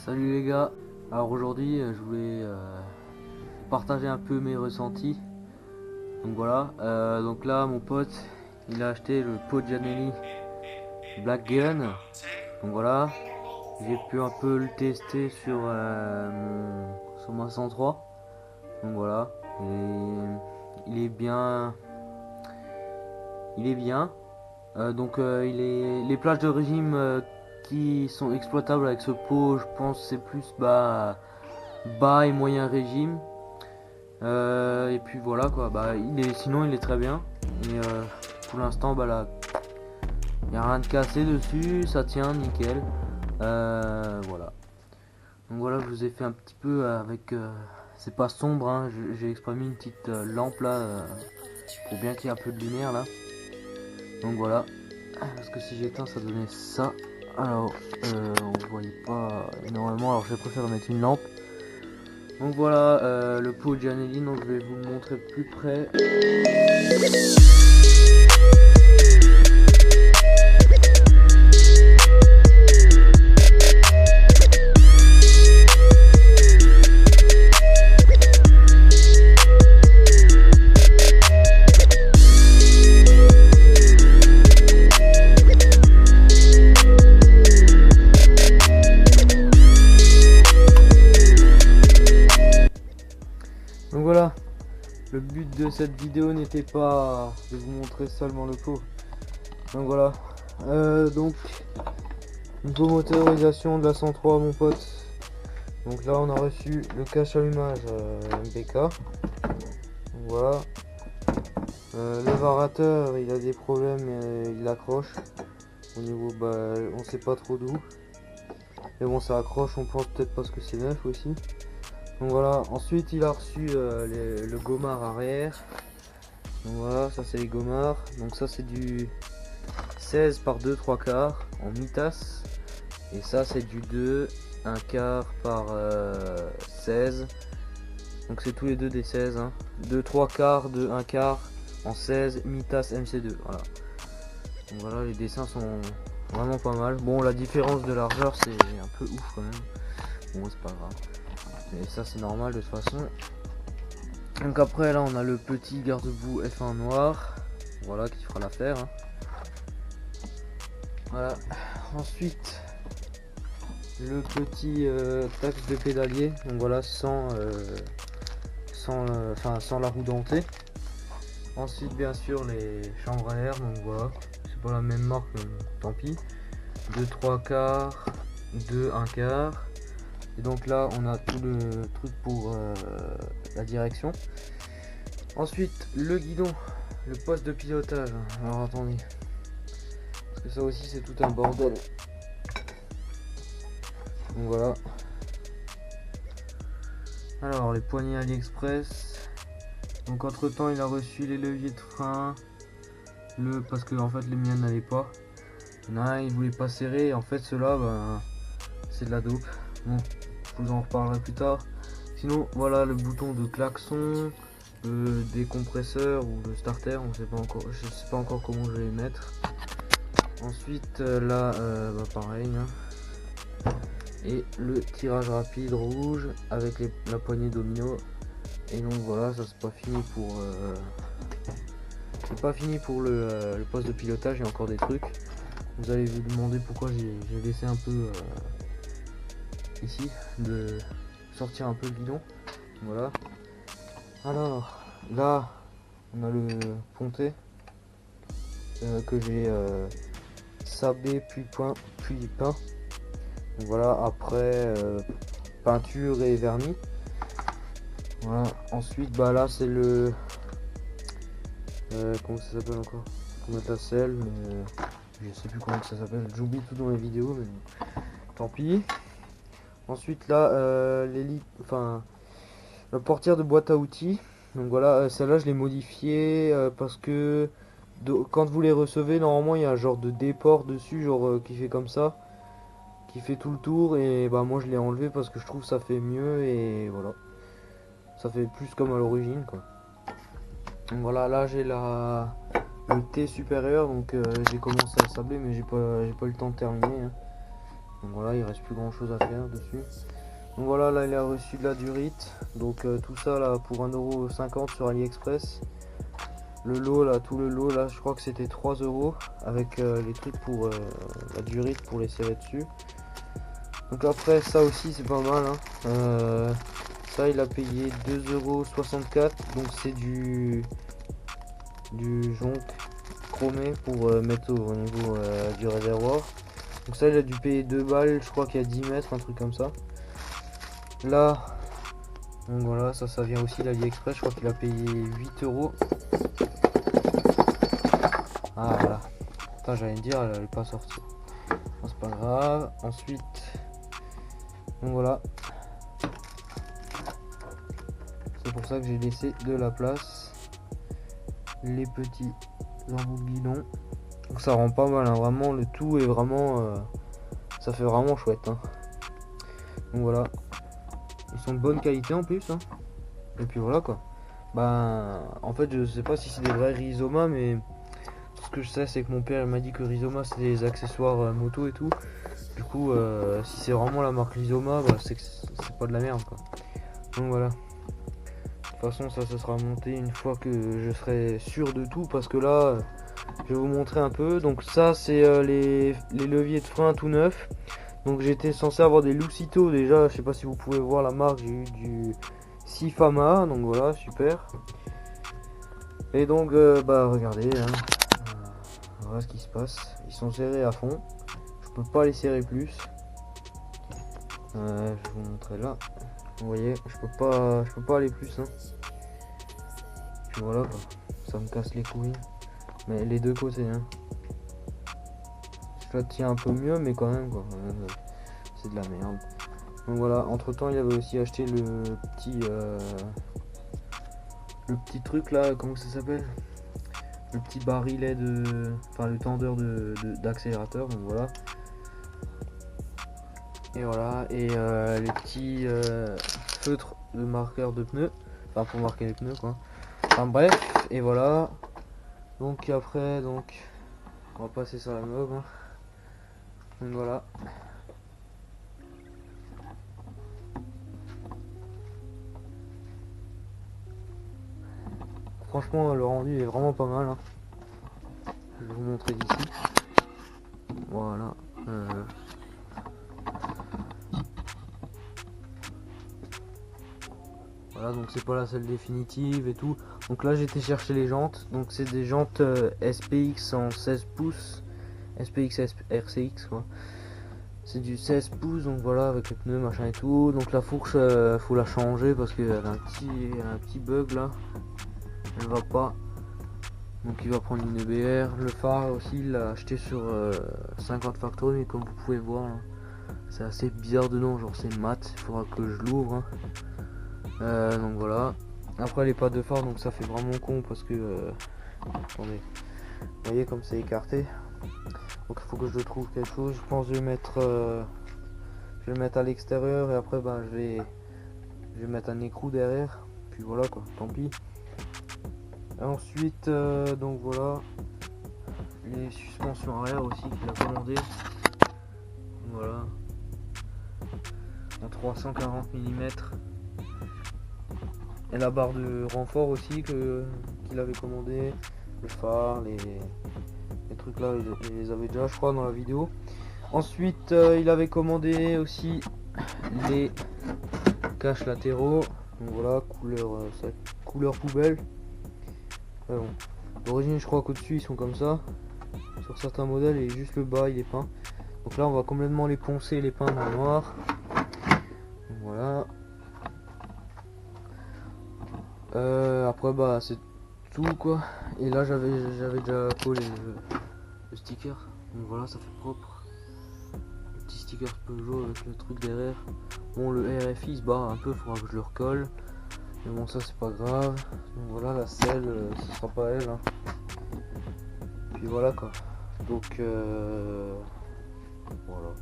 Salut les gars, alors aujourd'hui je voulais partager un peu mes ressentis. Donc voilà, donc là mon pote il a acheté le Poggianelli Black Gun. Donc voilà, j'ai pu un peu le tester sur, sur ma 103. Donc voilà, et il est bien, il est bien. Les plages de régime qui sont exploitables avec ce pot, je pense c'est plus bas et moyen régime. Et puis voilà quoi, sinon il est très bien. Et pour l'instant, là, il n'y a rien de cassé dessus, ça tient nickel. Voilà. Donc voilà, je vous ai fait un petit peu avec. C'est pas sombre, hein, j'ai exprès mis une petite lampe là pour bien qu'il y ait un peu de lumière là. Donc voilà. Parce que si j'éteins, ça donnait ça. Alors, on voyait pas énormément, alors j'ai préféré mettre une lampe. Donc voilà, le Poggianelli, donc je vais vous le montrer de plus près. Donc voilà, le but de cette vidéo n'était pas de vous montrer seulement le pot. Donc voilà, donc niveau motorisation de la 103 mon pote. Donc là on a reçu le cache allumage MBK. Donc voilà, le variateur il a des problèmes, il accroche. Au niveau on sait pas trop d'où. Mais bon ça accroche, on pense peut-être parce que c'est neuf aussi. Donc voilà, ensuite il a reçu le gommard arrière. Donc voilà, ça c'est les gommards. Donc ça c'est du 16 par 2 3 quarts en mi-tasse. Et ça c'est du 2 1 quart par 16. Donc c'est tous les deux des 16 hein. 2 3 quarts, 2 1 quart en 16 mi-tasse MC2. Voilà. Donc voilà, les dessins sont vraiment pas mal. Bon, la différence de largeur c'est un peu ouf quand même. Bon, c'est pas grave. Mais ça c'est normal de toute façon. Donc après là on a le petit garde-boue F1 noir. Voilà, qui fera l'affaire hein. Voilà. Ensuite le petit taxe de pédalier. Donc voilà, sans la roue dentée. Ensuite bien sûr les chambres à air. Donc voilà, c'est pas la même marque, mais tant pis. 2 3 quarts, 2 1 quart. Et donc là on a tout le truc pour la direction. Ensuite le guidon, le poste de pilotage. Alors attendez, parce que ça aussi c'est tout un bordel. Donc voilà. Alors les poignées AliExpress. Donc entre temps il a reçu les leviers de frein. Parce que en fait les miennes n'allaient pas. Il y en a un, il voulait pas serrer. En fait ceux-là c'est de la dope. Bon, je vous en reparlerai plus tard. Sinon voilà le bouton de klaxon, des compresseurs ou le starter, on sait pas encore, je sais pas encore comment je vais les mettre. Ensuite là pareil hein. Et le tirage rapide rouge avec la poignée domino. Et donc voilà, ça c'est pas fini pour le poste de pilotage. Il y a encore des trucs. Vous allez vous demander pourquoi j'ai laissé un peu ici de sortir un peu le guidon. Voilà. Alors là on a le ponté que j'ai sablé puis peint. Donc voilà, après peinture et vernis. Voilà. Ensuite là c'est le comment ça s'appelle encore, pour mettre la selle, mais je sais plus comment ça s'appelle, j'oublie tout dans les vidéos, mais tant pis. Ensuite là la portière de boîte à outils. Donc voilà, celle-là je l'ai modifiée parce que quand vous les recevez, normalement il y a un genre de déport dessus, genre qui fait comme ça, qui fait tout le tour, et moi je l'ai enlevé parce que je trouve ça fait mieux, et voilà, ça fait plus comme à l'origine quoi. Donc voilà, là j'ai le T supérieur, donc j'ai commencé à sabler mais j'ai pas eu le temps de terminer hein. Donc voilà, il reste plus grand chose à faire dessus. Donc voilà, là il a reçu de la durite. Donc tout ça là pour 1,50 € sur AliExpress. Le lot là, tout le lot là, je crois que c'était 3 € avec les trucs pour la durite pour les serrer dessus. Donc après ça aussi c'est pas mal, hein. Ça il a payé 2,64 €. Donc c'est du jonc chromé pour mettre au niveau du réservoir. Donc ça il a dû payer 2 balles, je crois qu'il y a 10 mètres, un truc comme ça. Là, donc voilà, ça vient aussi d'AliExpress, je crois qu'il a payé 8 €. Ah voilà. Putain, j'allais me dire, elle est pas sortie. Bon, c'est pas grave. Ensuite, donc voilà. C'est pour ça que j'ai laissé de la place. Les petits embouts de guidon. Donc ça rend pas mal, hein. Vraiment, le tout est vraiment... ça fait vraiment chouette, hein. Donc voilà. Ils sont de bonne qualité en plus, hein. Et puis voilà quoi. Ben, en fait, je sais pas si c'est des vrais Rizoma, mais ce que je sais, c'est que mon père m'a dit que Rizoma c'est des accessoires moto et tout. Du coup, si c'est vraiment la marque Rizoma, bah, c'est que c'est pas de la merde quoi. Donc voilà. De toute façon, ça se sera monté une fois que je serai sûr de tout, parce que là, je vais vous montrer un peu. Donc ça, c'est les leviers de frein tout neufs. Donc j'étais censé avoir des Lucito déjà, je sais pas si vous pouvez voir la marque, j'ai eu du Sifama, donc voilà, super. Et donc bah regardez, hein, voilà ce qui se passe, ils sont serrés à fond, je peux pas les serrer plus. Je vais vous montrer là, vous voyez, je peux pas aller plus, hein. Puis voilà quoi, ça me casse les couilles, mais les deux côtés, hein. Je la tiens un peu mieux, mais quand même quoi. C'est de la merde. Donc voilà, entre temps il avait aussi acheté le petit truc là, comment ça s'appelle, le petit barillet de, enfin le tendeur d'accélérateur. Donc voilà, et voilà, et les petits feutres de marqueur de pneus, enfin pour marquer les pneus quoi. Enfin bref, et voilà. Donc après, donc on va passer sur la mob, hein. Donc voilà. Franchement, le rendu est vraiment pas mal, hein. Je vais vous montrer d'ici. Voilà. Voilà, donc c'est pas la seule définitive et tout. Donc là, j'ai été chercher les jantes. Donc c'est des jantes SPX en 16 pouces. SPX RCX quoi. C'est du 16 pouces, donc voilà, avec les pneus machin et tout. Donc la fourche, faut la changer parce qu'elle a un petit bug là. Elle va pas. Donc il va prendre une EBR. Le phare aussi, il l'a acheté sur 50 Factory, mais comme vous pouvez voir là, c'est assez bizarre dedans, genre c'est mat. Il faudra que je l'ouvre, hein. Donc voilà. Après les pattes de phare, donc ça fait vraiment con parce que attendez, vous voyez comme c'est écarté. Donc il faut que je trouve quelque chose. Je pense que je vais le mettre à l'extérieur, et après bah je vais mettre un écrou derrière. Puis voilà quoi, tant pis. Et ensuite donc voilà, les suspensions arrière aussi qu'il a commandé. Voilà, en 340 mm. Et la barre de renfort aussi qu'il avait commandé. Le phare, les trucs là, il les avait déjà je crois dans la vidéo. Ensuite il avait commandé aussi les caches latéraux. Donc voilà, couleur poubelle. Bon. D'origine je crois qu'au-dessus ils sont comme ça. Sur certains modèles, et juste le bas il est peint. Donc là on va complètement les poncer et les peindre en noir. Donc voilà. Après bah c'est tout quoi. Et là j'avais déjà collé le sticker. Donc voilà, ça fait propre. Le petit sticker Peugeot avec le truc derrière. Bon, le RFI se barre un peu, il faudra que je le recolle. Mais bon, ça c'est pas grave. Donc voilà, la selle, ce sera pas elle, hein. Puis voilà quoi. Donc voilà.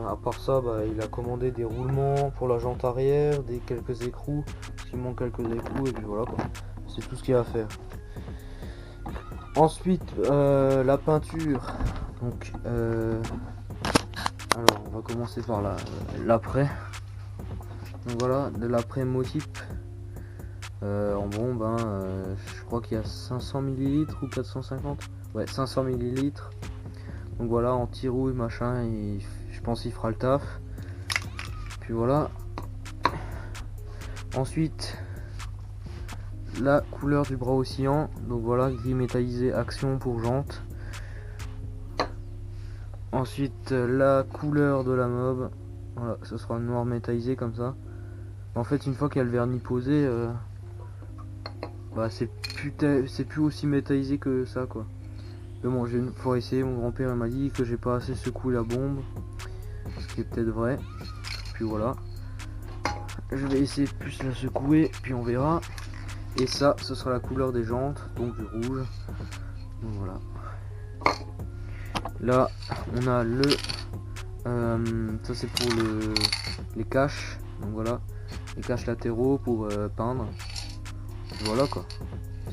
À part ça, bah, il a commandé des roulements pour la jante arrière, quelques écrous, parce qu'il manque quelques écrous, et puis voilà quoi. C'est tout ce qu'il y a à faire. Ensuite, la peinture. Donc Alors on va commencer par l'après. Donc voilà, de l'après Motype. En bombe, je crois qu'il y a 500 ml ou 450. Ouais, 500 ml. Donc voilà, anti-rouille machin, et je pense qu'il fera le taf. Puis voilà. Ensuite, la couleur du bras oscillant. Donc voilà, gris métallisé action pour jante. Ensuite, la couleur de la mob. Voilà, ce sera noir métallisé comme ça. En fait, une fois qu'il y a le vernis posé, c'est plus aussi métallisé que ça, quoi. Mais bon, j'ai une fois essayé, mon grand-père m'a dit que j'ai pas assez secoué la bombe, ce qui est peut-être vrai. Puis voilà, je vais essayer de plus la secouer, puis on verra. Et ça, ce sera la couleur des jantes, donc du rouge. Donc voilà. Là, on a le ça c'est pour les caches. Donc voilà, les caches latéraux pour peindre. Voilà quoi,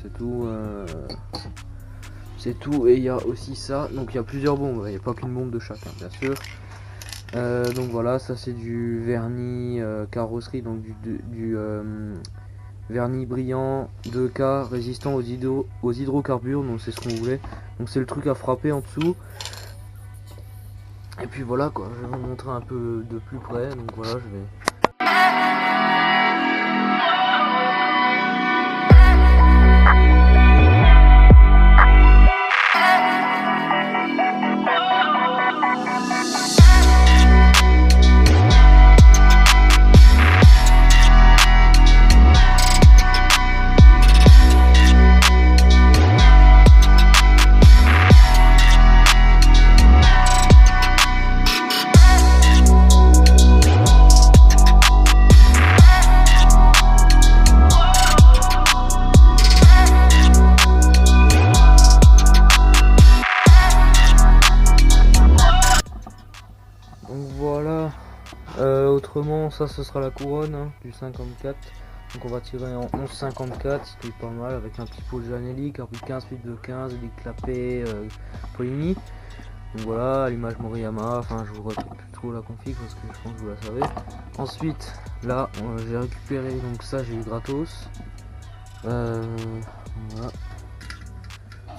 c'est tout. C'est tout. Et il y a aussi ça, donc il y a plusieurs bombes, il n'y a pas qu'une bombe de chacun, bien sûr. Donc voilà, ça c'est du vernis carrosserie, donc du vernis brillant 2K résistant aux hydrocarbures, donc c'est ce qu'on voulait. Donc c'est le truc à frapper en dessous. Et puis voilà quoi, je vais vous montrer un peu de plus près. Donc voilà, je vais... Donc voilà, autrement ça ce sera la couronne du 54. Donc on va tirer en 11,54, ce qui est pas mal, avec un petit pot de Janelli, carbure 15, fil de 15, et des clapets Polini. Donc voilà, l'image Moriyama, enfin je vous retrouve plus trop la config parce que je pense que vous la savez. Ensuite, là j'ai récupéré, donc ça j'ai eu gratos. Voilà.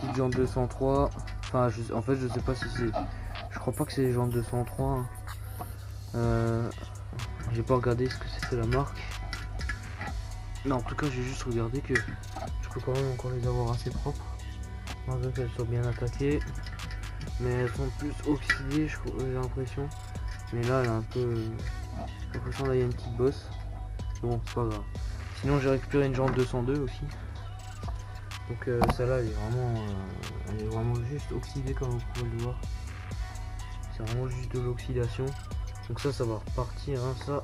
Petite jante 203, enfin en fait je sais pas si c'est... Je crois pas que c'est les jantes 203. J'ai pas regardé ce que c'était la marque. Mais en tout cas j'ai juste regardé que je peux quand même encore les avoir assez propres. Malgré qu'elles soient bien attaquées. Mais elles sont plus oxydées, j'ai l'impression. Mais là elle a un peu... J'ai l'impression là il y a une petite bosse. Bon c'est pas grave. Sinon j'ai récupéré une jante 202 aussi. Donc celle-là elle est vraiment juste oxydée comme vous pouvez le voir. C'est vraiment juste de l'oxydation. Donc ça va repartir, ça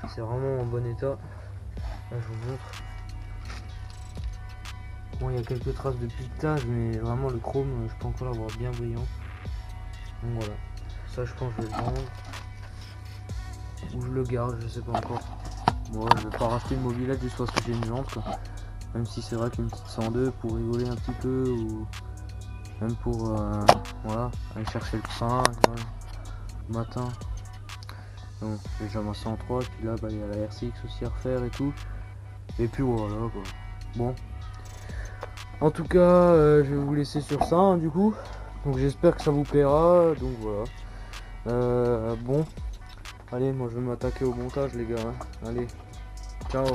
c'est vraiment en bon état. Là je vous montre. Bon, il y a quelques traces de piquetage, mais vraiment le chrome je peux encore l'avoir bien brillant. Donc voilà, ça je pense que je vais le vendre ou je le garde, je sais pas encore. Bon, je vais pas racheter le mobilette juste parce que j'ai une jante quoi. Même si c'est vrai qu'une petite 102 pour rigoler un petit peu, ou même pour voilà, aller chercher le train le matin. Donc déjà ma 103, puis là il y a la RCX aussi à refaire et tout. Et puis voilà quoi. Bon. En tout cas, je vais vous laisser sur ça du coup. Donc j'espère que ça vous plaira. Donc voilà. Bon. Allez, moi je vais m'attaquer au montage les gars. Allez. Ciao.